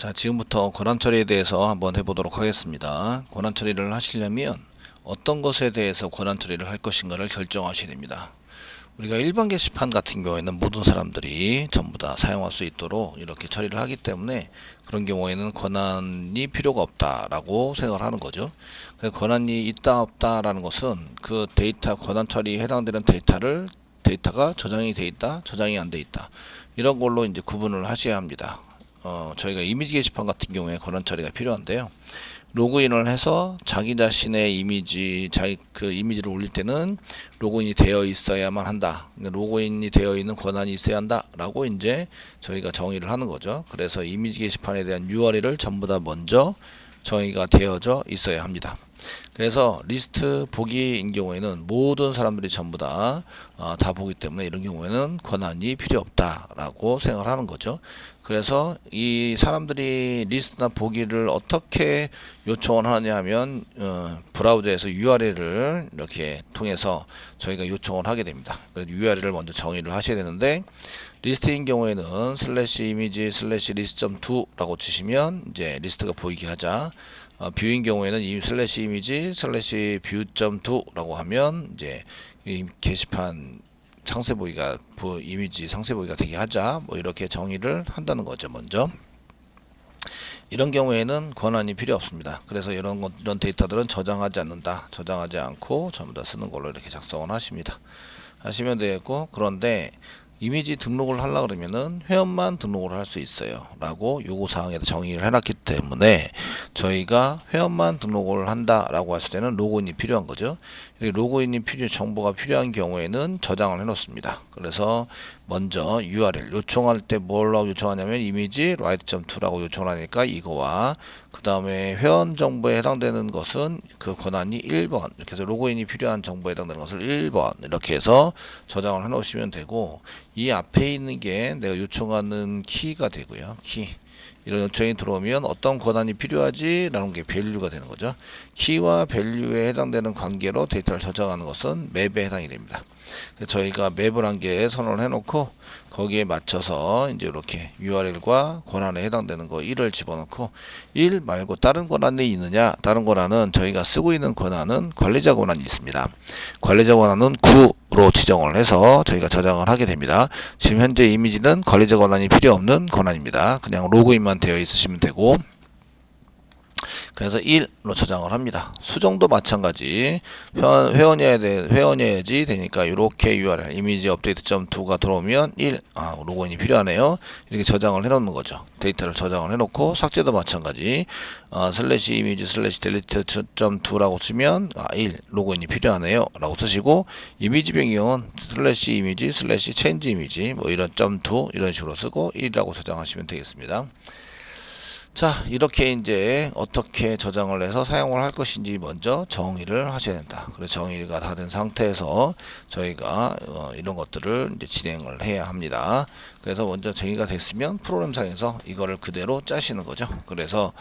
자, 지금부터 권한 처리에 대해서 한번 해보도록 하겠습니다. 권한 처리를 하시려면 어떤 것에 대해서 권한 처리를 할 것인가를 결정하셔야 됩니다. 우리가 일반 게시판 같은 경우에는 모든 사람들이 전부 다 사용할 수 있도록 이렇게 처리를 하기 때문에 그런 경우에는 권한이 필요가 없다라고 생각을 하는 거죠. 그래서 권한이 있다 없다라는 것은 그 데이터 권한 처리에 해당되는 데이터가 저장이 돼 있다, 저장이 안 돼 있다, 이런 걸로 이제 구분을 하셔야 합니다. 저희가 이미지 게시판 같은 경우에 권한 처리가 필요한데요. 로그인을 해서 자기 자신의 그 이미지를 올릴 때는 로그인이 되어 있어야만 한다. 로그인이 되어 있는 권한이 있어야 한다라고 이제 저희가 정의를 하는 거죠. 그래서 이미지 게시판에 대한 URL을 전부 다 먼저 정의가 되어져 있어야 합니다. 그래서 리스트 보기인 경우에는 모든 사람들이 전부 다 보기 때문에 이런 경우에는 권한이 필요 없다라고 생각을 하는 거죠. 그래서 이 사람들이 리스트나 보기를 어떻게 요청을 하느냐 하면 브라우저에서 URL을 이렇게 통해서 저희가 요청을 하게 됩니다. 그래서 URL을 먼저 정의를 하셔야 되는데, 리스트인 경우에는 슬래시 이미지 슬래시 리스트.2라고 치시면 이제 리스트가 보이게 하자. 뷰인 경우에는 이 슬래시 이미지 슬래시 뷰.2라고 하면 이제 이 게시판 상세 보기가 이미지 상세 보기가 되게 하자. 뭐 이렇게 정의를 한다는 거죠. 먼저 이런 경우에는 권한이 필요 없습니다. 그래서 이런 데이터들은 저장하지 않는다, 저장하지 않고 전부 다 쓰는 걸로 이렇게 작성을 하시면 되겠고, 그런데 이미지 등록을 하려고 그러면은 회원만 등록을 할 수 있어요 라고 요구사항에다 정의를 해놨기 때문에 저희가 회원만 등록을 한다 라고 했을 때는 로그인이 필요한 거죠. 로그인이 정보가 필요한 경우에는 저장을 해 놓습니다. 그래서 먼저 URL 요청할 때 뭐라고 요청하냐면 이미지 write.to라고 요청을 하니까 이거와 그 다음에 회원 정보에 해당되는 것은 그 권한이 1번, 이렇게 해서 로그인이 필요한 정보에 해당되는 것을 1번 이렇게 해서 저장을 해 놓으시면 되고, 이 앞에 있는 게 내가 요청하는 키가 되고요. 이런 요청이 들어오면 어떤 권한이 필요하지? 라는 게 밸류가 되는 거죠. 키와 밸류에 해당되는 관계로 데이터를 저장하는 것은 맵에 해당이 됩니다. 저희가 맵을 한 개 선언을 해놓고 거기에 맞춰서 이제 이렇게 URL과 권한에 해당되는 거 1을 집어넣고, 1 말고 다른 권한이 있느냐? 다른 권한은 저희가 쓰고 있는 권한은 관리자 권한이 있습니다. 관리자 권한은 9로 지정을 해서 저희가 저장을 하게 됩니다. 지금 현재 이미지는 관리자 권한이 필요 없는 권한입니다. 그냥 로그인만 되어 있으시면 되고, 그래서 1로 저장을 합니다. 수정도 마찬가지 회원이어야지 되니까 이렇게 URL 이미지 업데이트.2가 들어오면 1 로그인이 필요하네요 이렇게 저장을 해 놓는 거죠. 데이터를 저장을 해 놓고, 삭제도 마찬가지 슬래시 이미지 슬래시 델리트.2라고 쓰면 1 로그인이 필요하네요 라고 쓰시고, 이미지 변경은 슬래시 이미지 슬래시 체인지 이미지 뭐 이런 .2 이런 식으로 쓰고 1이라고 저장하시면 되겠습니다. 자, 이렇게 이제 어떻게 저장을 해서 사용을 할 것인지 먼저 정의를 하셔야 된다. 그래서 정의가 다 된 상태에서 저희가 이런 것들을 이제 진행을 해야 합니다. 그래서 먼저 정의가 됐으면 프로그램상에서 이거를 그대로 짜시는 거죠. 그래서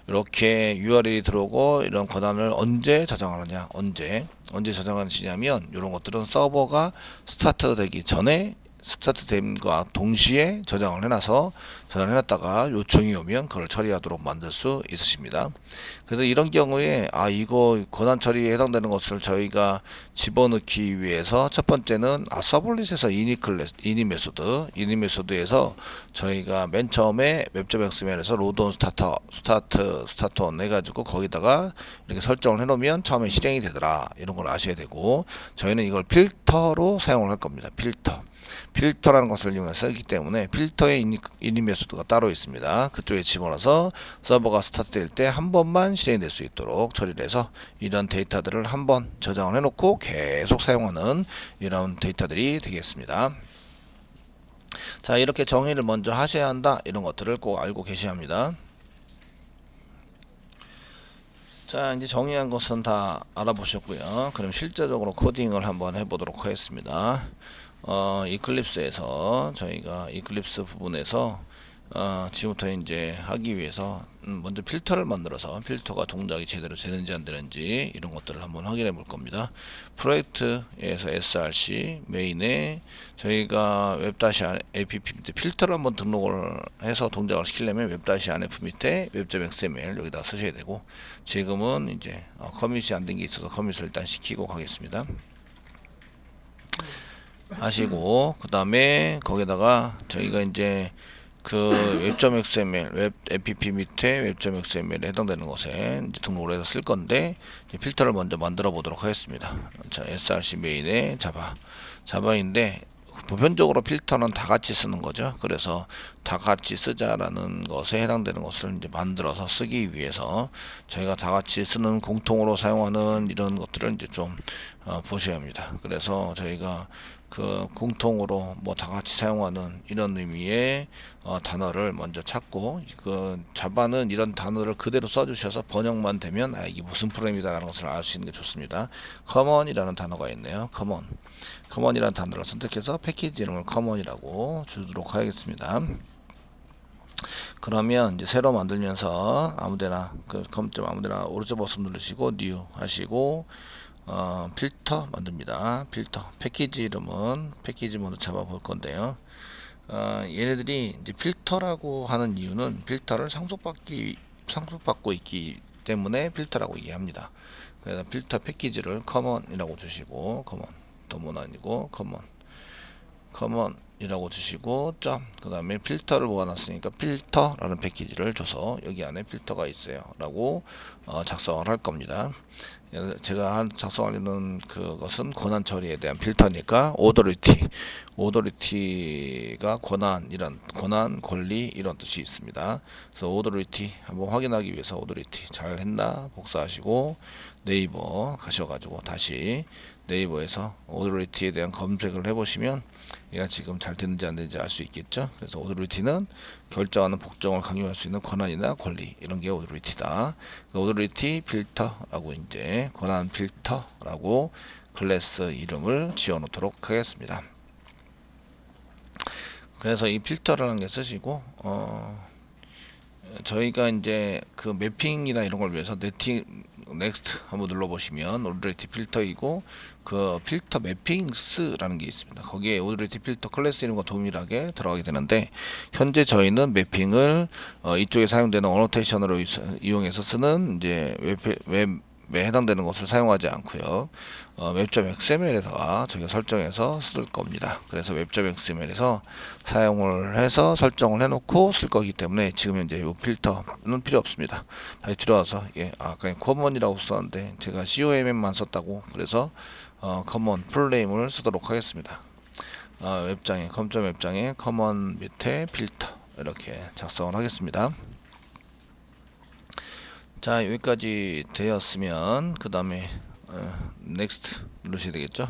이렇게 URL이 들어오고 이런 권한을 언제 저장하느냐, 언제 저장하시냐면 이런 것들은 서버가 스타트 되기 전에 스타트됨과 동시에 저장을 해놨다가 요청이 오면 그걸 처리하도록 만들 수 있으십니다. 그래서 이런 경우에 이거 권한 처리에 해당되는 것을 저희가 집어넣기 위해서 첫 번째는 서블릿에서 이니 메소드에서 저희가 맨 처음에 웹.xml에서 로드온 스타트온 해가지고 거기다가 이렇게 설정을 해놓으면 처음에 실행이 되더라, 이런 걸 아셔야 되고, 저희는 이걸 필터로 사용을 할 겁니다. 필터라는 것을 이용해서 쓰기 때문에 필터의 이니 메소드가 따로 있습니다. 그쪽에 집어넣어서 서버가 스타트될 때 한 번만 실행될 수 있도록 처리를 해서 이런 데이터들을 한 번 저장을 해놓고 계속 사용하는 이런 데이터들이 되겠습니다. 자, 이렇게 정의를 먼저 하셔야 한다, 이런 것들을 꼭 알고 계셔야 합니다. 자, 이제 정의한 것은 다 알아보셨고요. 그럼 실제적으로 코딩을 한번 해보도록 하겠습니다. 이클립스에서 저희가 이클립스 부분에서 지금부터 이제 하기 위해서 먼저 필터를 만들어서 필터가 동작이 제대로 되는지 안 되는지 이런 것들을 한번 확인해 볼 겁니다. 프로젝트에서 src 메인에 저희가 웹-app 밑에 필터를 한번 등록을 해서 동작을 시키려면 웹-anf 밑에 web.xml 여기다 쓰셔야 되고, 지금은 이제 커밋이 안 된 게 있어서 커밋을 일단 시키고 가겠습니다. 하시고 그 다음에 거기다가 저희가 이제 그 web.xml 웹 app 밑에 web.xml에 해당되는 것에 이제 등록을 해서 쓸 건데, 필터를 먼저 만들어 보도록 하겠습니다. 자, src 메인에 자바인데 보편적으로 필터는 다 같이 쓰는 거죠. 그래서 다 같이 쓰자라는 것에 해당되는 것을 이제 만들어서 쓰기 위해서 저희가 다 같이 쓰는 공통으로 사용하는 이런 것들을 이제 좀 보셔야 합니다. 그래서 저희가 그 공통으로 뭐 다 같이 사용하는 이런 의미의 단어를 먼저 찾고, 그 자바는 이런 단어를 그대로 써주셔서 번역만 되면 이게 무슨 프로그램이다라는 것을 알 수 있는 게 좋습니다. common이라는 단어가 있네요. common이라는 단어를 선택해서 패키지 이름을 common이라고 주도록 하겠습니다. 그러면 이제 새로 만들면서 아무데나 그 검점 아무데나 오른쪽 버튼 누르시고 new 하시고 필터 만듭니다. 필터 패키지 이름은 패키지 모드 잡아볼 건데요. 얘네들이 이제 필터라고 하는 이유는 필터를 상속받고 있기 때문에 필터라고 얘기합니다. 그래서 필터 패키지를 common이라고 주시고, 더문 아니고 common 이라고 주시고 그 다음에 필터를 모아놨으니까 필터라는 패키지를 줘서 여기 안에 필터가 있어요 라고 작성을 할 겁니다. 제가 작성하려는 그것은 권한 처리에 대한 필터니까 오더리티가 권한, 권리 이런 뜻이 있습니다. 그래서 오더리티 한번 확인하기 위해서 오더리티 잘 했나 복사하시고 네이버 가셔가지고 다시 네이버에서 오더리티에 대한 검색을 해보시면 얘가 지금 잘 됐는지 안 됐는지 알 수 있겠죠. 그래서 오더리티는 결정하는 복종을 강요할 수 있는 권한이나 권리, 이런 게 오더리티다. 오더리티 필터라고 이제 권한 필터라고 클래스 이름을 지어 놓도록 하겠습니다. 그래서 이 필터라는 게 쓰시고 저희가 이제 그 매핑이나 이런 걸 위해서 넥스트 한번 눌러보시면 오더리티 필터이고 그 필터 매핑스라는 게 있습니다. 거기에 오더리티 필터 클래스 이름과 동일하게 들어가게 되는데, 현재 저희는 매핑을 이쪽에 사용되는 어노테이션으로 이용해서 쓰는 이제 웹에 해당되는 것을 사용하지 않고요. 웹.xml에다가 저희가 설정해서 쓸 겁니다. 그래서 웹.xml에서 사용을 해서 설정을 해놓고 쓸 거기 때문에 지금 현재 이 필터는 필요 없습니다. 다시 들어와서 아까 커먼이라고 썼는데 제가 COMM만 썼다고, 그래서 커먼 풀네임을 쓰도록 하겠습니다. 웹장에 컴점 웹장에 커먼 밑에 필터 이렇게 작성을 하겠습니다. 자, 여기까지 되었으면 그 다음에 넥스트 누르셔야 되겠죠.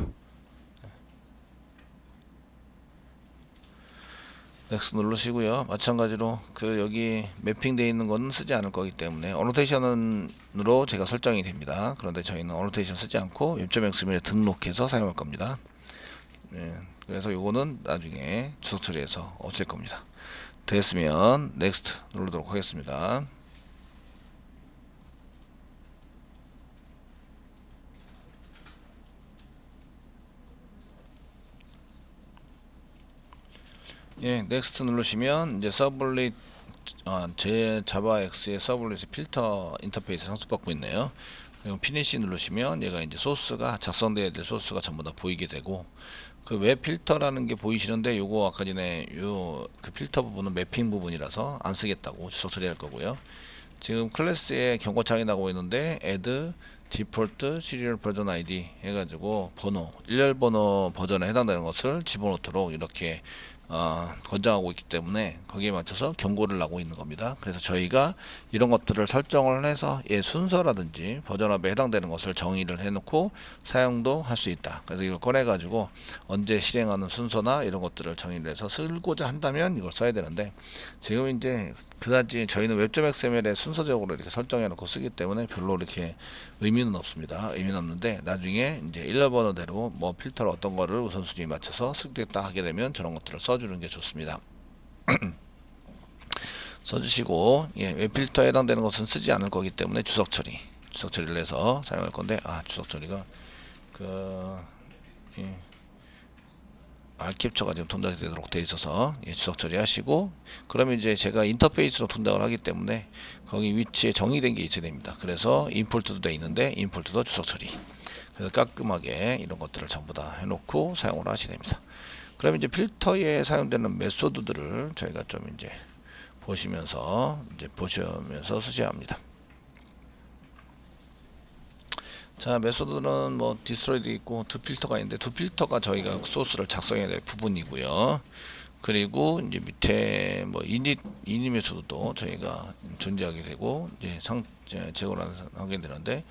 넥스트 누르시고요. 마찬가지로 그 여기 매핑되어 있는 거는 쓰지 않을 거기 때문에 어노테이션으로 제가 설정이 됩니다. 그런데 저희는 어노테이션 쓰지 않고 웹.xml에 등록해서 사용할 겁니다. 그래서 요거는 나중에 주석 처리해서 없앨 겁니다. 됐으면 넥스트 누르도록 하겠습니다. 넥스트 누르시면 이제 서블릿 제 자바X의 서블릿의 필터 인터페이스 상속받고 있네요. 그리고 피니시 누르시면 얘가 이제 소스가 작성돼야 될 소스가 전부 다 보이게 되고, 그 웹 필터라는 게 보이시는데 요거 아까 전에 요 그 필터 부분은 매핑 부분이라서 안 쓰겠다고 주석 처리할 거고요. 지금 클래스에 경고창이 나오고 있는데 add default serial version ID 해가지고 번호, 일렬 번호 버전에 해당되는 것을 집어넣도록 이렇게 권장하고 있기 때문에 거기에 맞춰서 경고를 나고 있는 겁니다. 그래서 저희가 이런 것들을 설정을 해서 순서라든지 버전업에 해당되는 것을 정의를 해놓고 사용도 할 수 있다. 그래서 이걸 꺼내가지고 언제 실행하는 순서나 이런 것들을 정의를 해서 쓰고자 한다면 이걸 써야 되는데, 지금 이제 그다지 저희는 웹.xml에 순서적으로 이렇게 설정해놓고 쓰기 때문에 별로 이렇게 의미는 없습니다. 의미는 없는데 나중에 이제 일렬 번호대로 뭐 필터를 어떤 거를 우선순위에 맞춰서 쓰겠다 하게 되면 저런 것들을 써주는 게 좋습니다. 써주시고, 예, 웹 필터에 해당되는 것은 쓰지 않을 거기 때문에 주석 처리를 해서 사용할 건데, 주석 처리가 그 예, 알캡처가 지금 동작이 되도록 되어 있어서, 예, 주석 처리하시고, 그러면 이제 제가 인터페이스로 동작을 하기 때문에 거기 위치에 정의된 게 있어야 됩니다. 그래서 임포트도 되어 있는데 임포트도 주석 처리. 그래서 깔끔하게 이런 것들을 전부 다 해놓고 사용을 하셔야 됩니다. 그럼 이제 필터에 사용되는 메소드들을 저희가 좀 이제 보시면서 쓰셔야 합니다. 자, 메소드는 뭐 디스트로이도 있고 두 필터가 있는데, 두 필터가 저희가 소스를 작성해야 될 부분이고요. 그리고 이제 밑에 뭐 이닛 메소드도 저희가 존재하게 되고, 이제 제거를 하게 되는데,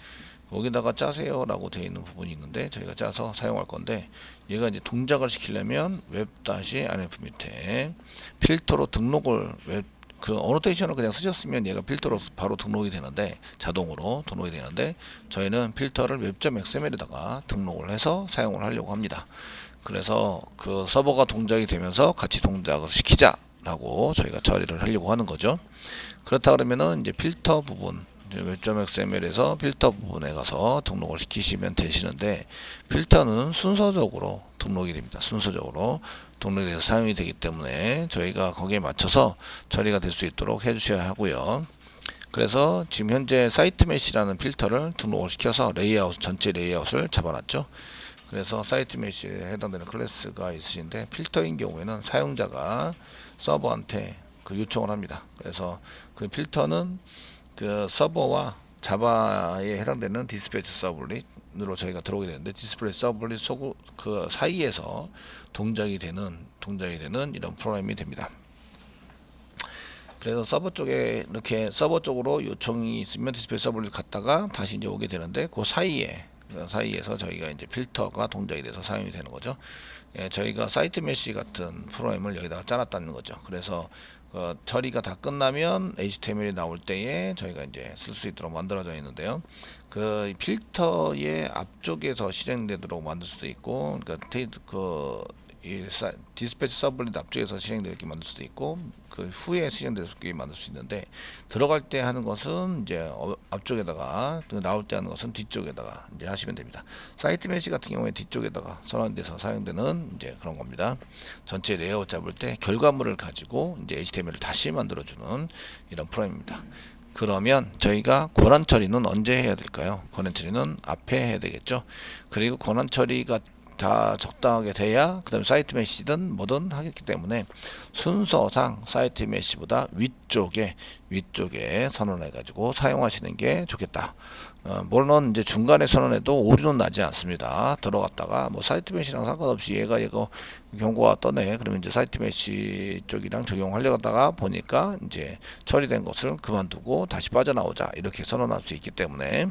거기다가 짜세요라고 되어 있는 부분이 있는데 저희가 짜서 사용할 건데, 얘가 이제 동작을 시키려면 웹-rf 밑에 필터로 등록을 그 어노테이션을 그냥 쓰셨으면 얘가 필터로 바로 등록이 되는데, 자동으로 등록이 되는데, 저희는 필터를 web.xml에다가 등록을 해서 사용을 하려고 합니다. 그래서 그 서버가 동작이 되면서 같이 동작을 시키자라고 저희가 처리를 하려고 하는 거죠. 그렇다 그러면은 이제 필터 부분, web.xml에서 필터 부분에 가서 등록을 시키시면 되시는데, 필터는 순서적으로 등록이 됩니다. 순서적으로 등록이 돼서 사용이 되기 때문에 저희가 거기에 맞춰서 처리가 될 수 있도록 해주셔야 하고요. 그래서 지금 현재 사이트 메시라는 필터를 등록을 시켜서 전체 레이아웃을 잡아놨죠. 그래서 사이트 메시에 해당되는 클래스가 있으신데, 필터인 경우에는 사용자가 서버한테 그 요청을 합니다. 그래서 그 필터는 그 서버와 자바에 해당되는 디스플레이 서블릿으로 저희가 들어오게 되는데, 디스플레이 서블릿 그 사이에서 동작이 되는 이런 프로그램이 됩니다. 그래서 서버 쪽으로 요청이 있으면 디스플레이 서블릿 갔다가 다시 이제 오게 되는데, 그 사이에서 저희가 이제 필터가 동작이 돼서 사용이 되는 거죠. 예, 저희가 사이트 메시 같은 프로그램을 여기다가 짜놨다는 거죠. 그래서 처리가 다 끝나면 HTML이 나올 때에 저희가 이제 쓸 수 있도록 만들어져 있는데요. 그 필터의 앞쪽에서 실행되도록 만들 수도 있고, 그러니까 디스패치 서블릿 앞쪽에서 실행되게 만들 수도 있고, 그 후에 실행되게 만들 수 있는데, 들어갈 때 하는 것은 이제 앞쪽에다가, 나올 때 하는 것은 뒤쪽에다가 이제 하시면 됩니다. 사이트 메시 같은 경우에 뒤쪽에다가 선언돼서 사용되는 이제 그런 겁니다. 전체 레이아웃 잡을 때 결과물을 가지고 이제 HTML을 다시 만들어주는 이런 프로그램입니다. 그러면 저희가 권한 처리는 언제 해야 될까요? 권한 처리는 앞에 해야 되겠죠. 그리고 권한 처리가 다 적당하게 돼야 그 다음에 사이트 메시든 뭐든 하겠기 때문에, 순서상 사이트 메시보다 위쪽에 선언해 가지고 사용하시는 게 좋겠다. 물론 이제 중간에 선언해도 오류는 나지 않습니다. 들어갔다가 뭐 사이트 메시랑 상관없이 얘가 이거 경고가 떠네, 그러면 이제 사이트 메시 쪽이랑 적용하려다가 보니까 이제 처리된 것을 그만두고 다시 빠져나오자 이렇게 선언할 수 있기 때문에,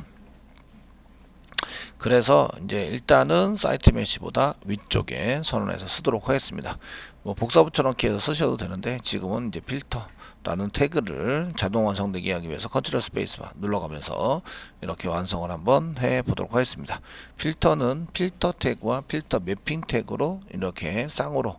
그래서 이제 일단은 사이트 메시보다 위쪽에 선언해서 쓰도록 하겠습니다. 뭐 복사 붙여넣기 해서 쓰셔도 되는데, 지금은 이제 필터라는 태그를 자동 완성되게 하기 위해서 컨트롤 스페이스바 눌러가면서 이렇게 완성을 한번 해 보도록 하겠습니다. 필터는 필터 태그와 필터 매핑 태그로 이렇게 쌍으로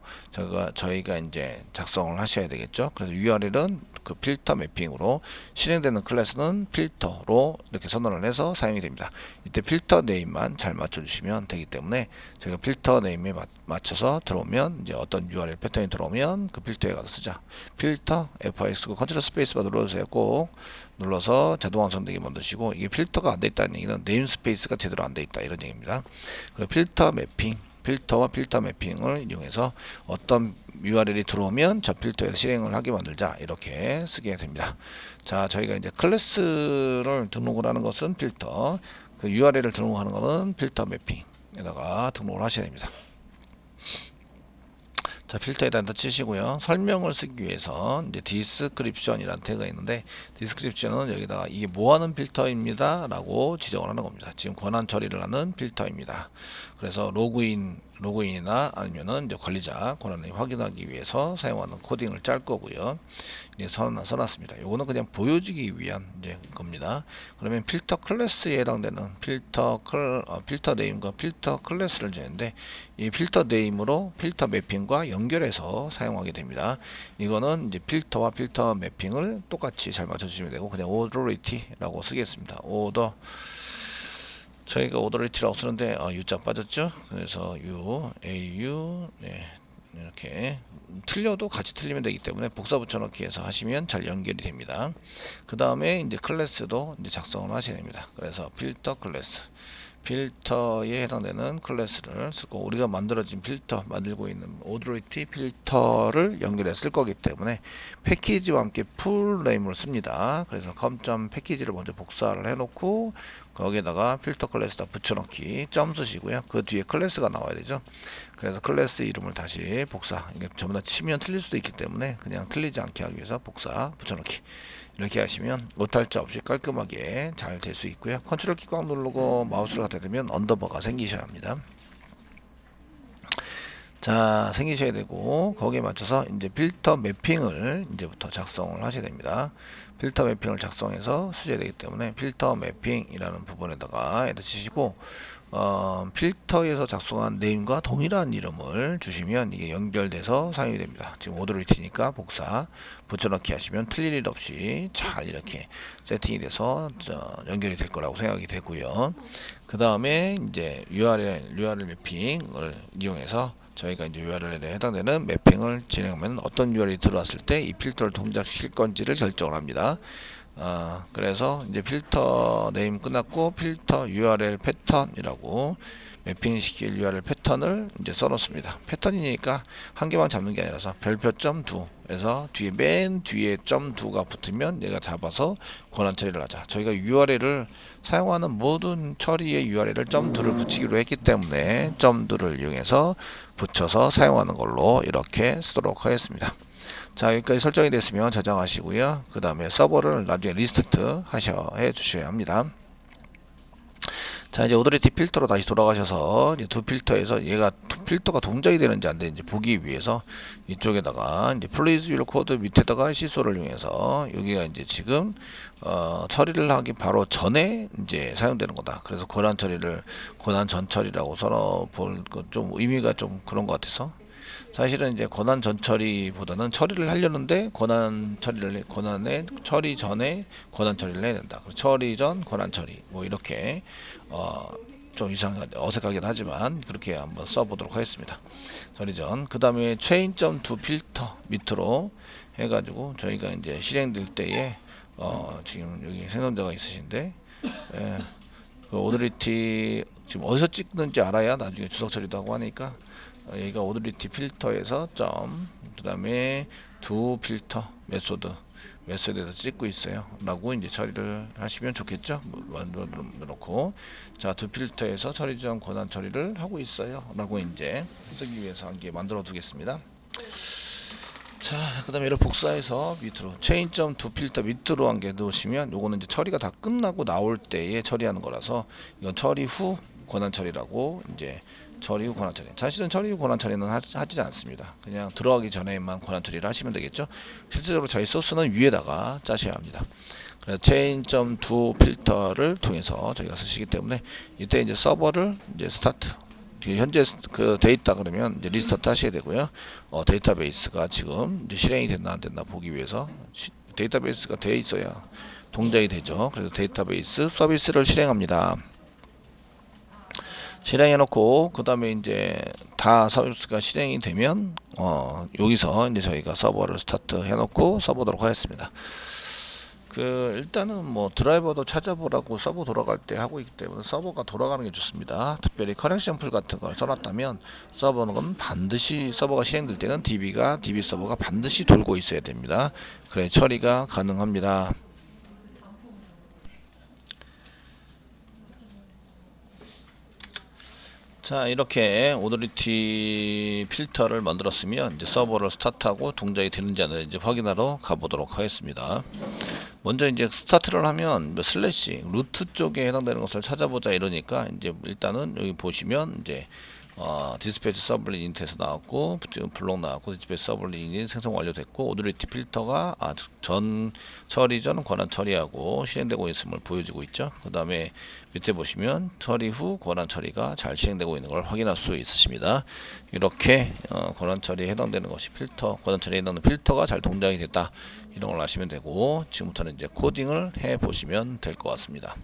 저희가 이제 작성을 하셔야 되겠죠. 그래서 URL은 그 필터 매핑으로, 실행되는 클래스는 필터로 이렇게 선언을 해서 사용이 됩니다. 이때 필터 네임만 잘 맞춰주시면 되기 때문에, 저희가 필터 네임에 맞춰서 들어오면 이제 어떤 URL 패턴이 들어오면 그 필터에 가서 쓰자. 필터 FX 컨트롤 스페이스바 눌러주세요. 꼭 눌러서 자동 완성되게 만드시고, 이게 필터가 안 돼 있다는 얘기는 네임 스페이스가 제대로 안 돼 있다 이런 얘기입니다. 그리고 필터 매핑, 필터와 필터 매핑을 이용해서 어떤 URL이 들어오면 저 필터에서 실행을 하게 만들자 이렇게 쓰게 됩니다. 자, 저희가 이제 클래스를 등록을 하는 것은 필터, 그 URL을 등록하는 것은 필터 매핑에다가 등록을 하셔야 됩니다. 자, 필터에다 치시고요. 설명을 쓰기 위해서 이제 디스크립션이라는 태그가 있는데, 디스크립션은 여기다가 이게 뭐하는 필터입니다 라고 지정을 하는 겁니다. 지금 권한 처리를 하는 필터입니다. 그래서 로그인 로그인이나 아니면은 이제 관리자 권한을 확인하기 위해서 사용하는 코딩을 짤 거고요. 이제 써놨습니다. 요거는 그냥 보여주기 위한 이제 겁니다. 그러면 필터 클래스에 해당되는 필터 네임과 필터 클래스를 주는데, 이 필터 네임으로 필터 매핑과 연결해서 사용하게 됩니다. 이거는 이제 필터와 필터 매핑을 똑같이 잘 맞춰주시면 되고, 그냥 authority라고 쓰겠습니다. 저희가 오더리티라고 쓰는데 U자 빠졌죠. 그래서 U, AU, 네, 이렇게 틀려도 같이 틀리면 되기 때문에 복사 붙여넣기 해서 하시면 잘 연결이 됩니다. 그 다음에 이제 클래스도 이제 작성을 하셔야 됩니다. 그래서 필터 클래스, 필터에 해당되는 클래스를 쓰고, 우리가 만들어진 필터 만들고 있는 오더리티 필터를 연결해 쓸 거기 때문에 패키지와 함께 풀 네임을 씁니다. 그래서 com 패키지를 먼저 복사를 해놓고 거기에다가 필터 클래스다 붙여넣기 점 쓰시고요. 그 뒤에 클래스가 나와야 되죠. 그래서 클래스 이름을 다시 복사, 이게 전부 다 치면 틀릴 수도 있기 때문에 그냥 틀리지 않게 하기 위해서 복사 붙여넣기 이렇게 하시면 오탈자 없이 깔끔하게 잘 될 수 있고요. 컨트롤 키 꽉 누르고 마우스를 하게 되면 언더버가 생기셔야 합니다. 자, 생기셔야 되고, 거기에 맞춰서 이제 필터 매핑을 이제부터 작성을 하셔야 됩니다. 필터 매핑을 작성해서 쓰셔야 되기 때문에 필터 매핑이라는 부분에다가 에다 치시고, 필터에서 작성한 네임과 동일한 이름을 주시면 이게 연결돼서 사용이 됩니다. 지금 오더리티니까 복사 붙여넣기 하시면 틀릴 일 없이 잘 이렇게 세팅이 돼서 연결이 될 거라고 생각이 되고요. 그 다음에 이제 URL 매핑을 이용해서 저희가 이제 URL에 해당되는 매핑을 진행하면 어떤 URL이 들어왔을 때 이 필터를 동작시킬 건지를 결정을 합니다. 그래서 이제 필터 네임 끝났고, 필터 URL 패턴이라고 매핑 시킬 URL 패턴을 이제 써놓습니다. 패턴이니까 한 개만 잡는 게 아니라서 별표 .2에서 뒤에 맨 뒤에 .2가 붙으면 얘가 잡아서 권한 처리를 하자. 저희가 URL을 사용하는 모든 처리의 URL을 .2를 붙이기로 했기 때문에 .2를 이용해서 붙여서 사용하는 걸로 이렇게 쓰도록 하겠습니다. 자, 여기까지 설정이 됐으면 저장하시고요. 그 다음에 서버를 나중에 리스타트 해 주셔야 합니다. 자, 이제 오더리티 필터로 다시 돌아가셔서 이제 두 필터에서 얘가 필터가 동작이 되는지 안 되는지 보기 위해서 이쪽에다가 이제 플레이스 율 코드 밑에다가 시소를 이용해서 여기가 이제 지금 처리를 하기 바로 전에 이제 사용되는 거다. 그래서 권한 전 처리라고 써놓을 좀 의미가 좀 그런 것 같아서, 사실은 이제 권한 전 처리보다는 처리를 하려는데 권한의 처리 전에 권한 처리를 해야 된다. 처리 전 권한 처리 뭐 이렇게 좀 어색하긴 하지만 그렇게 한번 써보도록 하겠습니다. 처리 전. 그 다음에 chain.to 필터 밑으로 해가지고 저희가 이제 실행될 때에 지금 여기 생성자가 있으신데, 그 오더리티 지금 어디서 찍는지 알아야 나중에 주석 처리도 하고 하니까, 여기가 오더리티 필터에서 그 다음에 두 필터 메소드에서 찍고 있어요 라고 이제 처리를 하시면 좋겠죠. 만들어 놓고, 자, 두 필터에서 처리 전 권한 처리를 하고 있어요 라고 이제 쓰기 위해서 한 개 만들어 두겠습니다. 자, 그 다음에 이를 복사해서 밑으로 chain.to 필터 밑으로 한 개 넣으시면, 요거는 이제 처리가 다 끝나고 나올 때에 처리하는 거라서 이건 처리 후 권한 처리라고, 이제 처리 후 권한 처리. 사실은 처리 후 권한 처리는 하지 않습니다. 그냥 들어가기 전에만 권한 처리를 하시면 되겠죠. 실제적으로 저희 소스는 위에다가 짜셔야 합니다. 그래서 chain.to 필터를 통해서 저희가 쓰시기 때문에 이때 이제 서버를 이제 스타트, 현재 그 데이터 그러면 이제 리스타트 하셔야 되고요. 데이터베이스가 지금 이제 실행이 됐나 안 됐나 보기 위해서 데이터베이스가 돼 있어야 동작이 되죠. 그래서 데이터베이스 서비스를 실행합니다. 실행해 놓고, 그 다음에 이제 다 서비스가 실행이 되면 여기서 이제 저희가 서버를 스타트 해 놓고 써보도록 하겠습니다. 일단은 뭐 드라이버도 찾아보라고 서버 돌아갈 때 하고 있기 때문에 서버가 돌아가는 게 좋습니다. 특별히 커넥션 풀 같은 걸 써놨다면 서버는 반드시, 서버가 실행될 때는 DB 서버가 반드시 돌고 있어야 됩니다. 그래 처리가 가능합니다. 자, 이렇게 오더리티 필터를 만들었으면 이제 서버를 스타트하고 동작이 되는지 안 되는지 확인하러 가보도록 하겠습니다. 먼저 이제 스타트를 하면 슬래시 루트 쪽에 해당되는 것을 찾아보자 이러니까, 이제 일단은 여기 보시면 이제 디스패치 서블릿 인트에서 나왔고, 지금 블록 나왔고, 디스패치 서블릿 인트 생성 완료됐고, 오더리티 필터가 전 처리 전 권한 처리하고 실행되고 있음을 보여주고 있죠. 그 다음에 밑에 보시면 처리 후 권한 처리가 잘 실행되고 있는 걸 확인할 수 있으십니다. 이렇게 권한 처리에 해당되는 것이 권한 처리에 해당되는 필터가 잘 동작이 됐다, 이런 걸 아시면 되고, 지금부터는 이제 코딩을 해 보시면 될 것 같습니다.